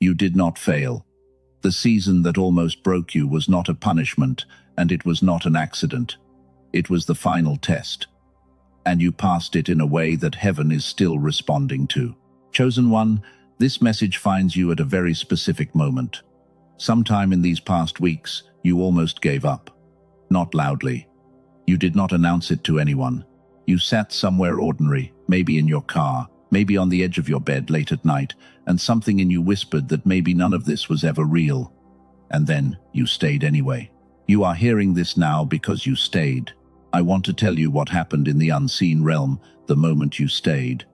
You did not fail. The season that almost broke you was not a punishment, and it was not an accident. It was the final test. And you passed it in a way that heaven is still responding to. Chosen one, this message finds you at a very specific moment. Sometime in these past weeks, you almost gave up. Not loudly. You did not announce it to anyone. You sat somewhere ordinary, maybe in your car, maybe on the edge of your bed late at night, and something in you whispered that maybe none of this was ever real. And then you stayed anyway. You are hearing this now because you stayed. I want to tell you what happened in the unseen realm the moment you stayed.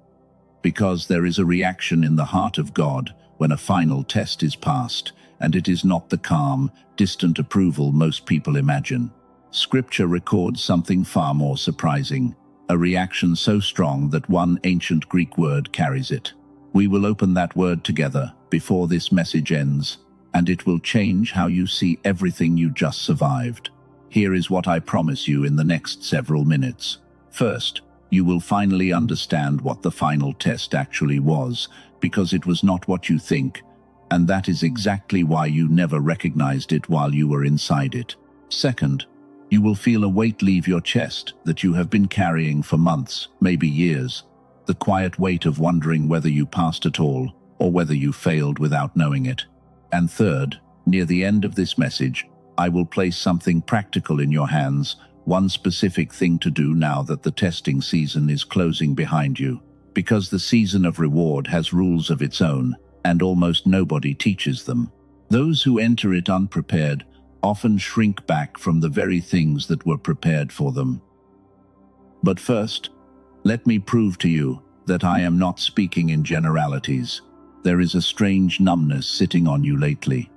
Because there is a reaction in the heart of God when a final test is passed, and it is not the calm, distant approval most people imagine. Scripture records something far more surprising, a reaction so strong that one ancient Greek word carries it. We will open that word together before this message ends, and it will change how you see everything you just survived. Here is what I promise you in the next several minutes. First, you will finally understand what the final test actually was, because it was not what you think, and that is exactly why you never recognized it while you were inside it. Second, you will feel a weight leave your chest that you have been carrying for months, maybe years. The quiet weight of wondering whether you passed at all, or whether you failed without knowing it. And third, near the end of this message, I will place something practical in your hands, one specific thing to do now that the testing season is closing behind you. Because the season of reward has rules of its own, and almost nobody teaches them. Those who enter it unprepared often shrink back from the very things that were prepared for them. But first, let me prove to you that I am not speaking in generalities. There is a strange numbness sitting on you lately.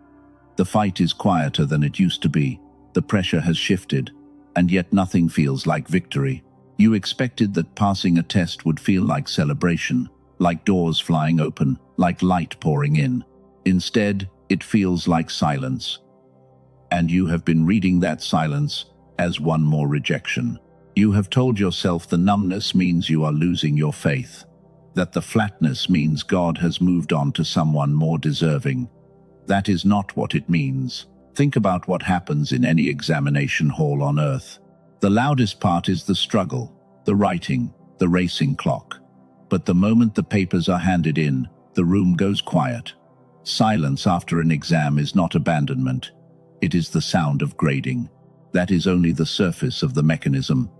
The fight is quieter than it used to be. The pressure has shifted, and yet nothing feels like victory. You expected that passing a test would feel like celebration, like doors flying open, like light pouring in. Instead, it feels like silence. And you have been reading that silence as one more rejection. You have told yourself the numbness means you are losing your faith, that the flatness means God has moved on to someone more deserving. That is not what it means. Think about what happens in any examination hall on earth. The loudest part is the struggle, the writing, the racing clock. But the moment the papers are handed in, the room goes quiet. Silence after an exam is not abandonment. It is the sound of grading. That is only the surface of the mechanism.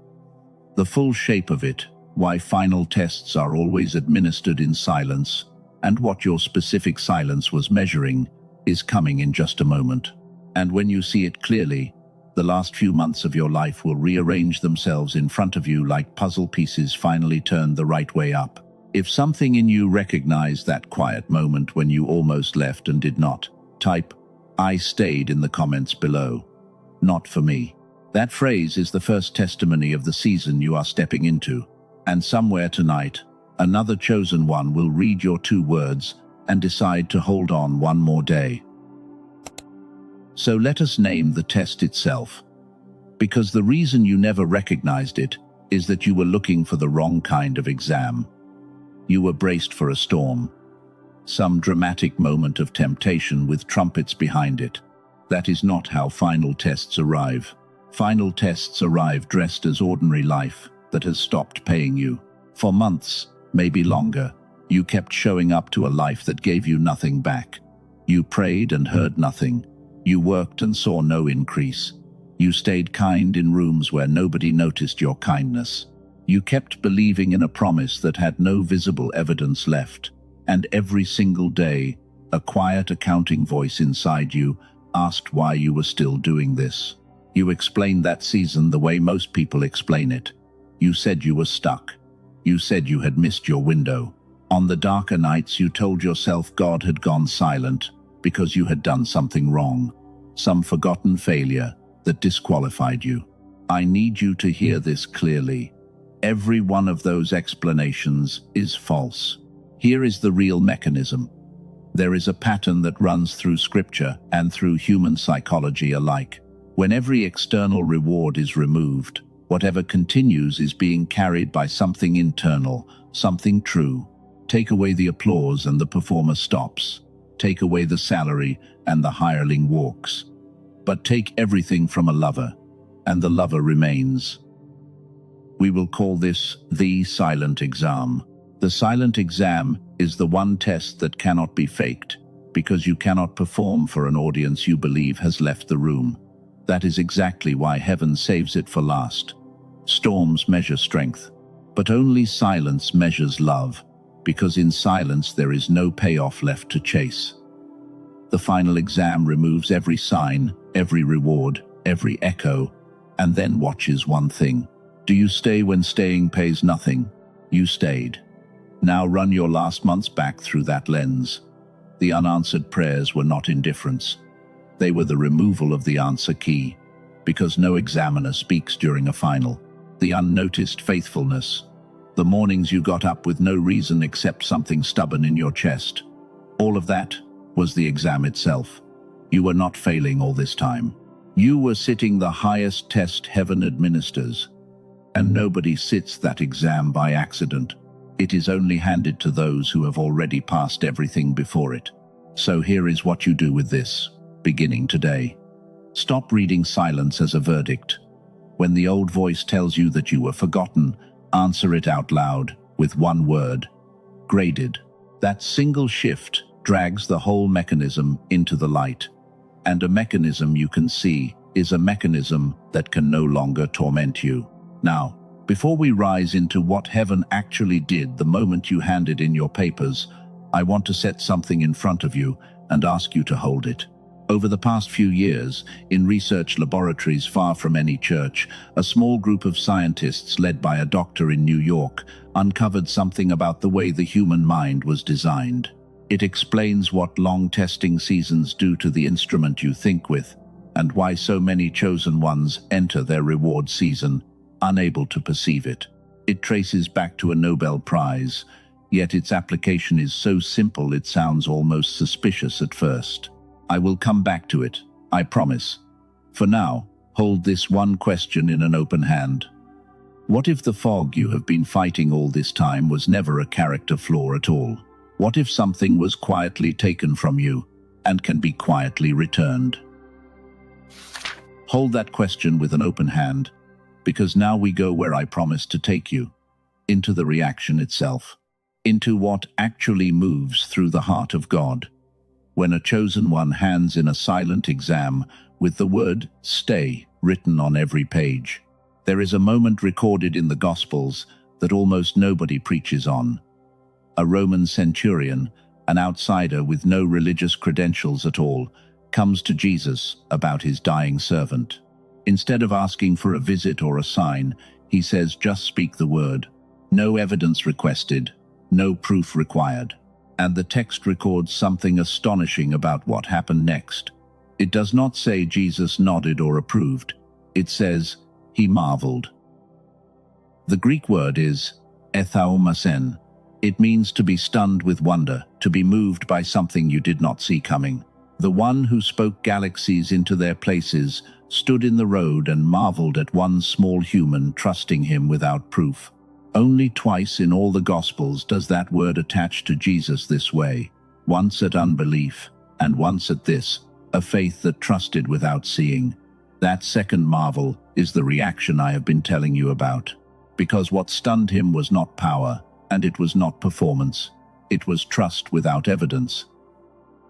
The full shape of it, why final tests are always administered in silence, and what your specific silence was measuring, is coming in just a moment. And when you see it clearly, the last few months of your life will rearrange themselves in front of you like puzzle pieces finally turned the right way up. If something in you recognized that quiet moment when you almost left and did not, type, "I stayed" in the comments below. Not for me. That phrase is the first testimony of the season you are stepping into. And somewhere tonight, another chosen one will read your 2 words and decide to hold on one more day. So let us name the test itself. Because the reason you never recognized it is that you were looking for the wrong kind of exam. You were braced for a storm. Some dramatic moment of temptation with trumpets behind it. That is not how final tests arrive. Final tests arrive dressed as ordinary life that has stopped paying you. For months, maybe longer, you kept showing up to a life that gave you nothing back. You prayed and heard nothing. You worked and saw no increase. You stayed kind in rooms where nobody noticed your kindness. You kept believing in a promise that had no visible evidence left. And every single day, a quiet accounting voice inside you asked why you were still doing this. You explained that season the way most people explain it. You said you were stuck. You said you had missed your window. On the darker nights, you told yourself God had gone silent because you had done something wrong, some forgotten failure that disqualified you. I need you to hear this clearly. Every one of those explanations is false. Here is the real mechanism. There is a pattern that runs through scripture and through human psychology alike. When every external reward is removed, whatever continues is being carried by something internal, something true. Take away the applause and the performer stops. take away the salary, and the hireling walks. But take everything from a lover, and the lover remains. We will call this the silent exam. The silent exam is the one test that cannot be faked, because you cannot perform for an audience you believe has left the room. That is exactly why heaven saves it for last. Storms measure strength, but only silence measures love, because in silence there is no payoff left to chase. The final exam removes every sign, every reward, every echo, and then watches one thing. Do you stay when staying pays nothing? You stayed. Now run your last months back through that lens. The unanswered prayers were not indifference. They were the removal of the answer key, because no examiner speaks during a final. The unnoticed faithfulness. The mornings you got up with no reason except something stubborn in your chest. All of that was the exam itself. You were not failing all this time. You were sitting the highest test heaven administers. And nobody sits that exam by accident. It is only handed to those who have already passed everything before it. So here is what you do with this, beginning today. Stop reading silence as a verdict. When the old voice tells you that you were forgotten, answer it out loud, with one word: graded. That single shift drags the whole mechanism into the light. And a mechanism you can see is a mechanism that can no longer torment you. Now, before we rise into what heaven actually did the moment you handed in your papers, I want to set something in front of you and ask you to hold it. Over the past few years, in research laboratories far from any church, a small group of scientists led by a doctor in New York uncovered something about the way the human mind was designed. It explains what long testing seasons do to the instrument you think with, and why so many chosen ones enter their reward season unable to perceive it. It traces back to a Nobel Prize, yet its application is so simple it sounds almost suspicious at first. I will come back to it, I promise. For now, hold this one question in an open hand. What if the fog you have been fighting all this time was never a character flaw at all? What if something was quietly taken from you and can be quietly returned? Hold that question with an open hand, because now we go where I promised to take you, into the reaction itself, into what actually moves through the heart of God. When a chosen one hands in a silent exam with the word "stay" written on every page, there is a moment recorded in the Gospels that almost nobody preaches on. A Roman centurion, an outsider with no religious credentials at all, comes to Jesus about his dying servant. Instead of asking for a visit or a sign, he says, "Just speak the word. No evidence requested, no proof required." And the text records something astonishing about what happened next. It does not say Jesus nodded or approved. It says, he marveled. The Greek word is ethaumasen. It means to be stunned with wonder, to be moved by something you did not see coming. The one who spoke galaxies into their places stood in the road and marveled at one small human trusting him without proof. Only twice in all the Gospels does that word attach to Jesus this way, once at unbelief, and once at this, a faith that trusted without seeing. That second marvel is the reaction I have been telling you about, because what stunned him was not power, and it was not performance. It was trust without evidence.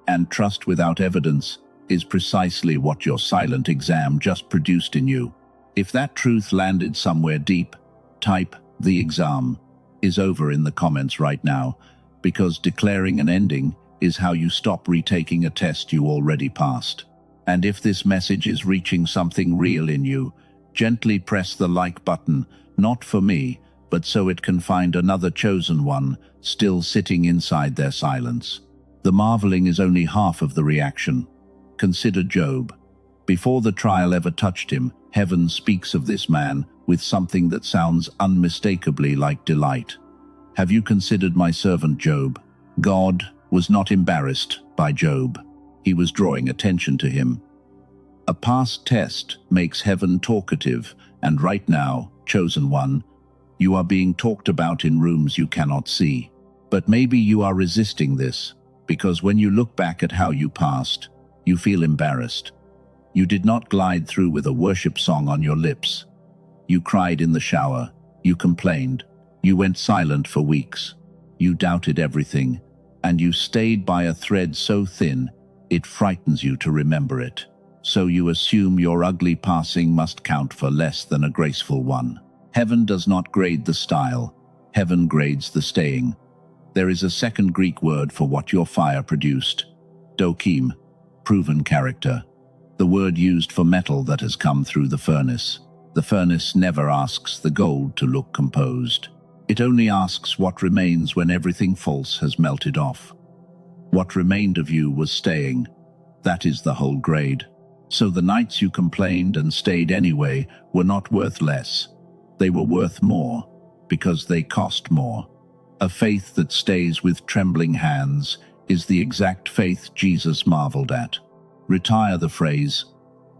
And trust without evidence is precisely what your silent exam just produced in you. If that truth landed somewhere deep, type "the exam" is over in the comments right now, because declaring an ending is how you stop retaking a test you already passed. And if this message is reaching something real in you, gently press the like button, not for me, but so it can find another chosen one still sitting inside their silence. The marveling is only half of the reaction. Consider Job. Before the trial ever touched him, heaven speaks of this man with something that sounds unmistakably like delight. Have you considered my servant Job? God was not embarrassed by Job. He was drawing attention to him. A past test makes heaven talkative, and right now, chosen one, you are being talked about in rooms you cannot see. But maybe you are resisting this. Because when you look back at how you passed, you feel embarrassed. You did not glide through with a worship song on your lips. You cried in the shower. You complained. You went silent for weeks. You doubted everything, and you stayed by a thread so thin, it frightens you to remember it. So you assume your ugly passing must count for less than a graceful one. Heaven does not grade the style. Heaven grades the staying. There is a second Greek word for what your fire produced. Dokim, proven character. The word used for metal that has come through the furnace. The furnace never asks the gold to look composed. It only asks what remains when everything false has melted off. What remained of you was staying. That is the whole grade. So the nights you complained and stayed anyway were not worth less. They were worth more, because they cost more. A faith that stays with trembling hands is the exact faith Jesus marveled at. Retire the phrase,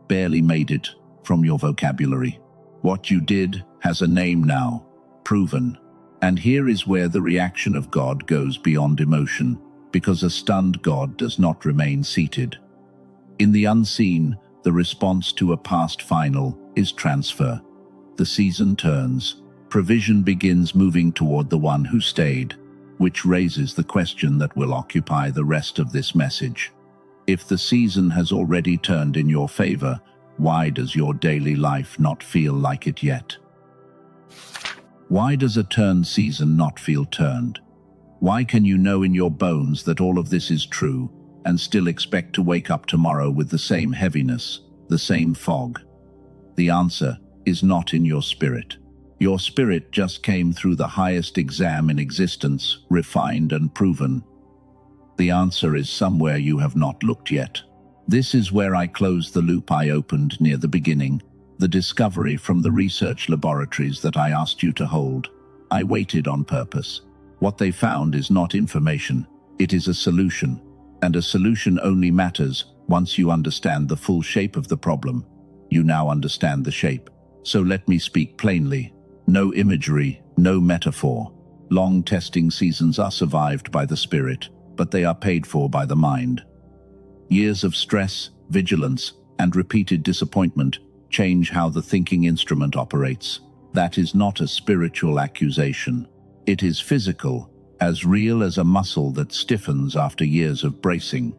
"barely made it," from your vocabulary. What you did has a name now, proven. And here is where the reaction of God goes beyond emotion, because a stunned God does not remain seated. In the unseen, the response to a past final is transfer. The season turns. Provision begins moving toward the one who stayed, which raises the question that will occupy the rest of this message. If the season has already turned in your favor, why does your daily life not feel like it yet? Why does a turned season not feel turned? Why can you know in your bones that all of this is true and still expect to wake up tomorrow with the same heaviness, the same fog? The answer is not in your spirit. Your spirit just came through the highest exam in existence, refined and proven. The answer is somewhere you have not looked yet. This is where I close the loop I opened near the beginning, the discovery from the research laboratories that I asked you to hold. I waited on purpose. What they found is not information, it is a solution. And a solution only matters once you understand the full shape of the problem. You now understand the shape. So let me speak plainly. No imagery, no metaphor. Long testing seasons are survived by the spirit, but they are paid for by the mind. Years of stress, vigilance, and repeated disappointment change how the thinking instrument operates. That is not a spiritual accusation. It is physical, as real as a muscle that stiffens after years of bracing.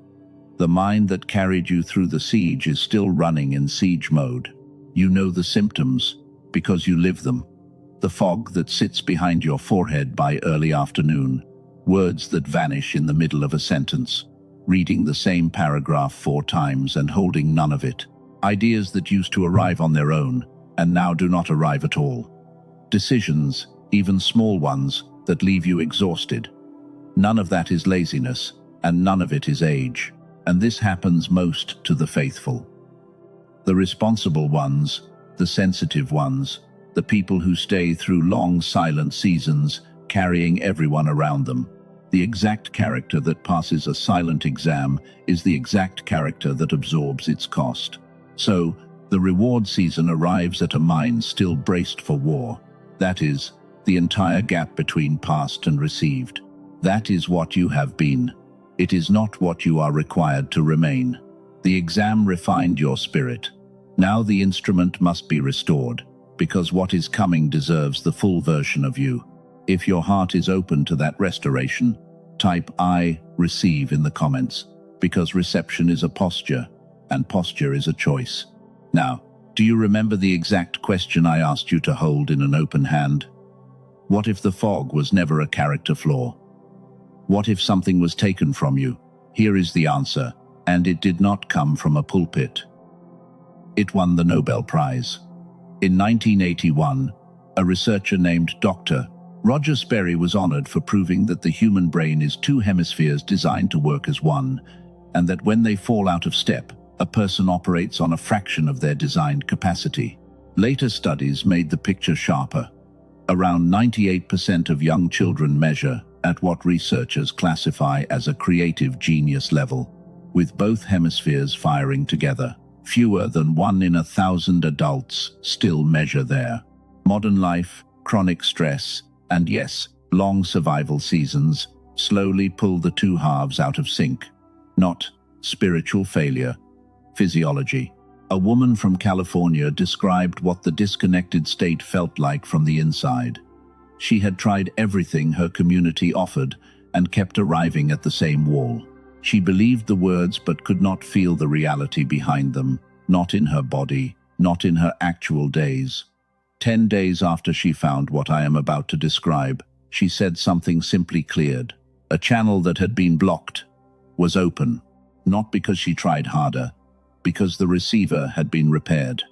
The mind that carried you through the siege is still running in siege mode. You know the symptoms because you live them. The fog that sits behind your forehead by early afternoon, words that vanish in the middle of a sentence, reading the same paragraph 4 times and holding none of it, ideas that used to arrive on their own and now do not arrive at all, decisions, even small ones, that leave you exhausted. None of that is laziness, and none of it is age, and this happens most to the faithful. The responsible ones, the sensitive ones, the people who stay through long silent seasons, carrying everyone around them. The exact character that passes a silent exam is the exact character that absorbs its cost. So, the reward season arrives at a mind still braced for war. That is, the entire gap between past and received. That is what you have been. It is not what you are required to remain. The exam refined your spirit. Now the instrument must be restored, because what is coming deserves the full version of you. If your heart is open to that restoration, type "I receive" in the comments, because reception is a posture, and posture is a choice. Now, do you remember the exact question I asked you to hold in an open hand? What if the fog was never a character flaw? What if something was taken from you? Here is the answer, and it did not come from a pulpit. It won the Nobel Prize. In 1981, a researcher named Dr. Roger Sperry was honored for proving that the human brain is 2 hemispheres designed to work as one, and that when they fall out of step, a person operates on a fraction of their designed capacity. Later studies made the picture sharper. Around 98% of young children measure at what researchers classify as a creative genius level, with both hemispheres firing together. Fewer than 1 in 1,000 adults still measure there. Modern life, chronic stress, and yes, long survival seasons Slowly pull the two halves out of sync. Not spiritual failure, physiology. A woman from California described what the disconnected state felt like from the inside. She had tried everything her community offered and kept arriving at the same wall. She believed the words but could not feel the reality behind them, not in her body, not in her actual days. 10 days after she found what I am about to describe, she said something simply cleared. A channel that had been blocked was open, not because she tried harder, because the receiver had been repaired.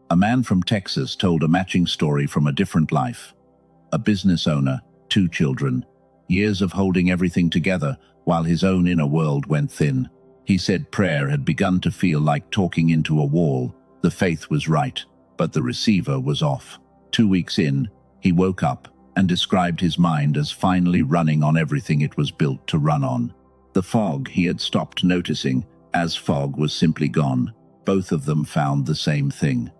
A man from Texas told a matching story from a different life. A business owner, 2 children, years of holding everything together while his own inner world went thin. He said prayer had begun to feel like talking into a wall. The faith was right, but the receiver was off. 2 weeks in, he woke up and described his mind as finally running on everything it was built to run on. The fog he had stopped noticing, as fog was simply gone. Both of them found the same thing.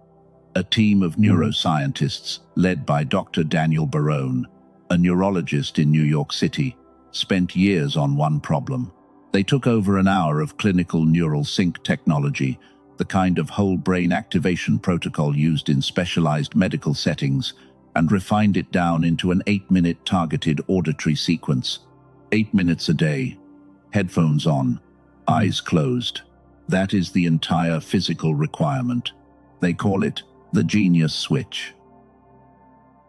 A team of neuroscientists, led by Dr. Daniel Barone, a neurologist in New York City, spent years on one problem. They took over an hour of clinical neural sync technology, the kind of whole brain activation protocol used in specialized medical settings, and refined it down into an 8-minute targeted auditory sequence. 8 minutes a day, headphones on, eyes closed. That is the entire physical requirement. They call it the Genius Switch.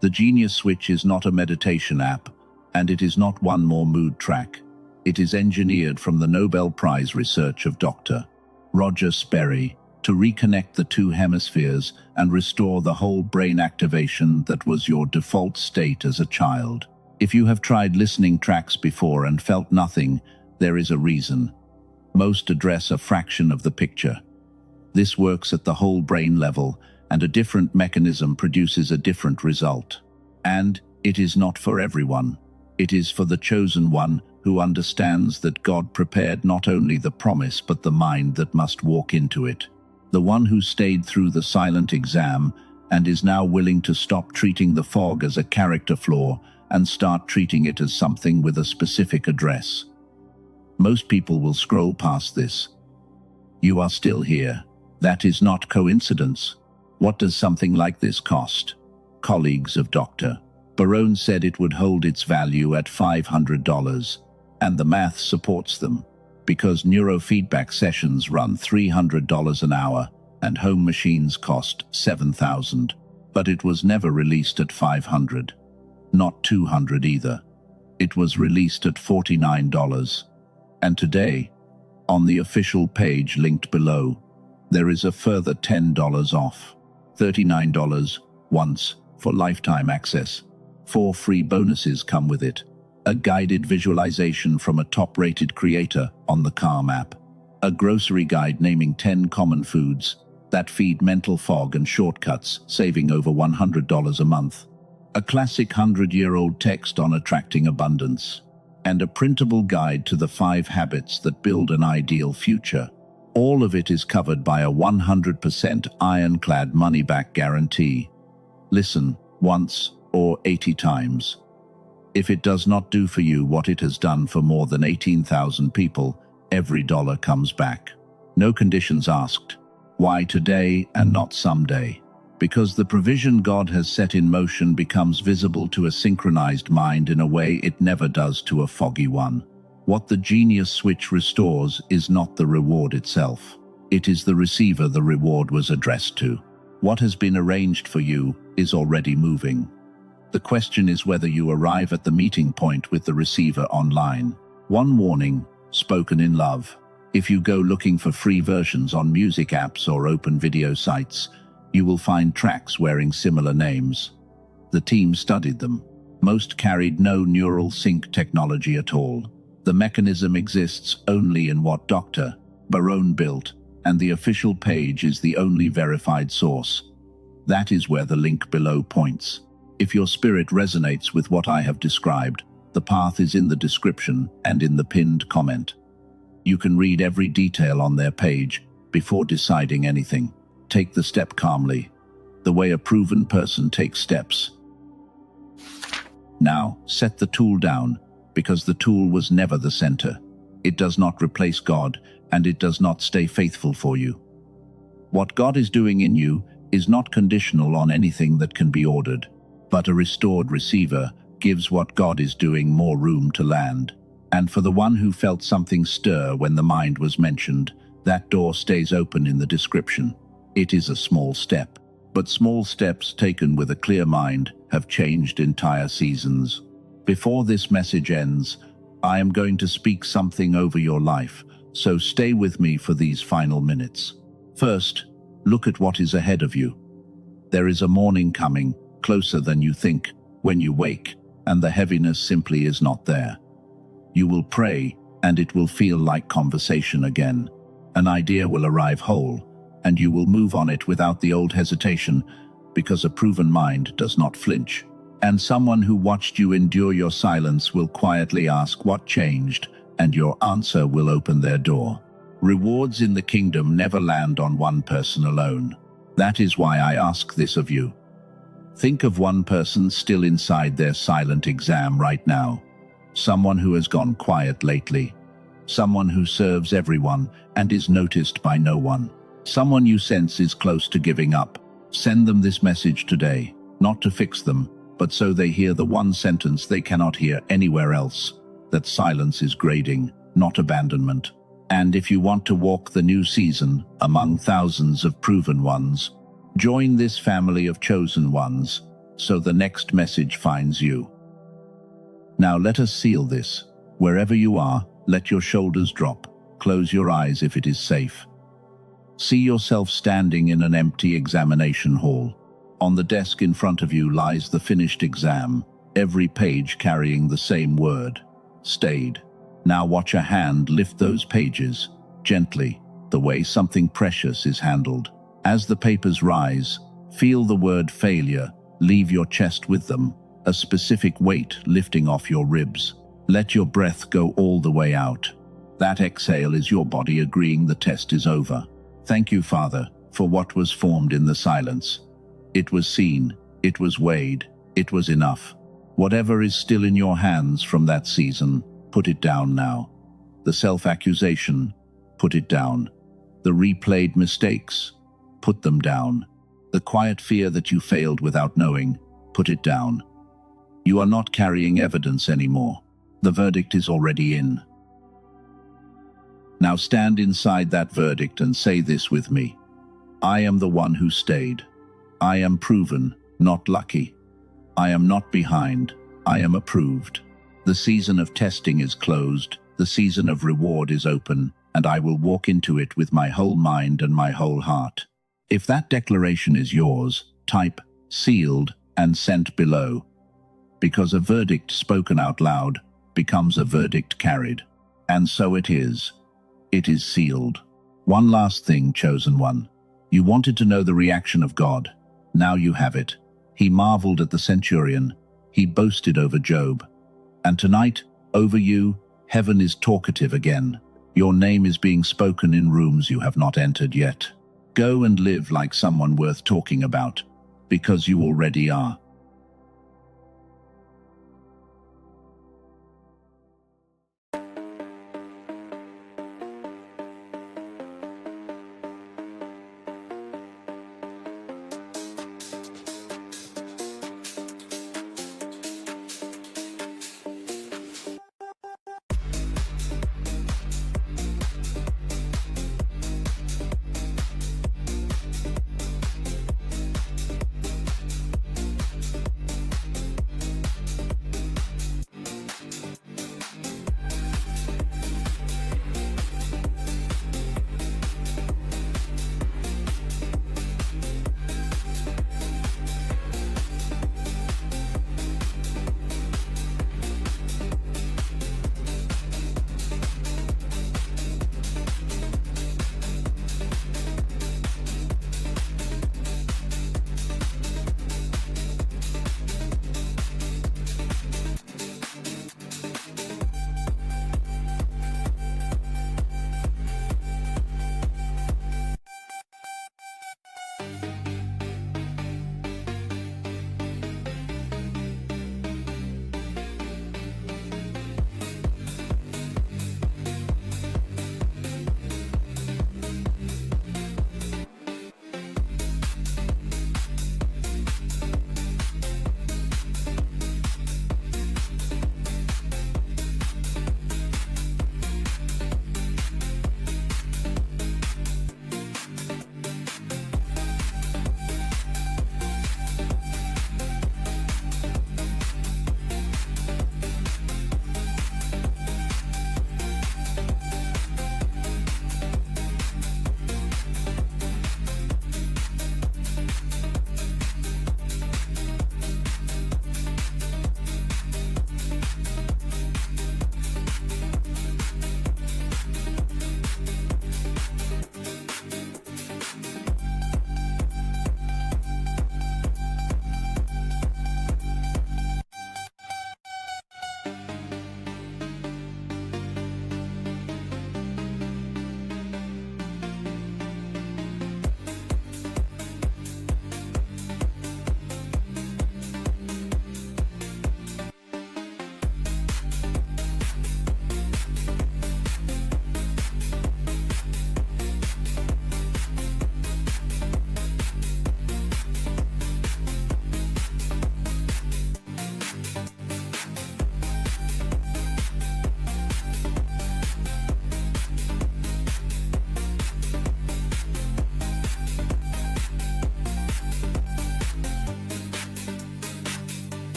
The Genius Switch is not a meditation app, and it is not one more mood track. It is engineered from the Nobel Prize research of Dr. Roger Sperry to reconnect the 2 hemispheres and restore the whole brain activation that was your default state as a child. If you have tried listening tracks before and felt nothing, there is a reason. Most address a fraction of the picture. This works at the whole brain level, and a different mechanism produces a different result. And it is not for everyone. It is for the chosen one who understands that God prepared not only the promise but the mind that must walk into it. The one who stayed through the silent exam and is now willing to stop treating the fog as a character flaw and start treating it as something with a specific address. Most people will scroll past this. You are still here. That is not coincidence. What does something like this cost? Colleagues of Dr. Barone said it would hold its value at $500, and the math supports them, because neurofeedback sessions run $300 an hour and home machines cost $7,000, but it was never released at $500, not $200 either. It was released at $49. And today, on the official page linked below, there is a further $10 off, $39 once for lifetime access. 4 free bonuses come with it. A guided visualization from a top-rated creator on the Calm app. A grocery guide naming 10 common foods that feed mental fog and shortcuts, saving over $100 a month. A classic 100-year-old text on attracting abundance. And a printable guide to the 5 habits that build an ideal future. All of it is covered by a 100% ironclad money-back guarantee. Listen once or 80 times. If it does not do for you what it has done for more than 18,000 people, every dollar comes back. No conditions asked. Why today and not someday? Because the provision God has set in motion becomes visible to a synchronized mind in a way it never does to a foggy one. What the Genius Switch restores is not the reward itself. It is the receiver the reward was addressed to. What has been arranged for you is already moving. The question is whether you arrive at the meeting point with the receiver online. One warning, spoken in love. If you go looking for free versions on music apps or open video sites, you will find tracks wearing similar names. The team studied them. Most carried no neural sync technology at all. The mechanism exists only in what Dr. Barone built, and the official page is the only verified source. That is where the link below points. If your spirit resonates with what I have described, the path is in the description and in the pinned comment. You can read every detail on their page before deciding anything. Take the step calmly, the way a proven person takes steps. Now, set the tool down, because the tool was never the center. It does not replace God, and it does not stay faithful for you. What God is doing in you is not conditional on anything that can be ordered, but a restored receiver gives what God is doing more room to land. And for the one who felt something stir when the mind was mentioned, that door stays open in the description. It is a small step, but small steps taken with a clear mind have changed entire seasons. Before this message ends, I am going to speak something over your life, so stay with me for these final minutes. First, look at what is ahead of you. There is a morning coming, closer than you think, when you wake, and the heaviness simply is not there. You will pray, and it will feel like conversation again. An idea will arrive whole, and you will move on it without the old hesitation, because a proven mind does not flinch. And someone who watched you endure your silence will quietly ask what changed, and your answer will open their door. Rewards in the kingdom never land on one person alone. That is why I ask this of you. Think of one person still inside their silent exam right now. Someone who has gone quiet lately. Someone who serves everyone and is noticed by no one. Someone you sense is close to giving up. Send them this message today, not to fix them, but so they hear the one sentence they cannot hear anywhere else, that silence is grading, not abandonment. And if you want to walk the new season among thousands of proven ones, join this family of chosen ones, so the next message finds you. Now let us seal this. Wherever you are, let your shoulders drop. Close your eyes if it is safe. See yourself standing in an empty examination hall. On the desk in front of you lies the finished exam, every page carrying the same word, stayed. Now watch a hand lift those pages, gently, the way something precious is handled. As the papers rise, feel the word failure leave your chest with them, a specific weight lifting off your ribs. Let your breath go all the way out. That exhale is your body agreeing the test is over. Thank you, Father, for what was formed in the silence. It was seen, it was weighed, it was enough. Whatever is still in your hands from that season, put it down now. The self-accusation, put it down. The replayed mistakes, put them down. The quiet fear that you failed without knowing, put it down. You are not carrying evidence anymore. The verdict is already in. Now stand inside that verdict and say this with me. I am the one who stayed. I am proven, not lucky. I am not behind. I am approved. The season of testing is closed. The season of reward is open, and I will walk into it with my whole mind and my whole heart. If that declaration is yours, type sealed and sent below, because a verdict spoken out loud becomes a verdict carried. And so it is. It is sealed. One last thing, chosen one. You wanted to know the reaction of God. Now you have it. He marveled at the centurion. He boasted over Job. And tonight, over you, heaven is talkative again. Your name is being spoken in rooms you have not entered yet. Go and live like someone worth talking about, because you already are.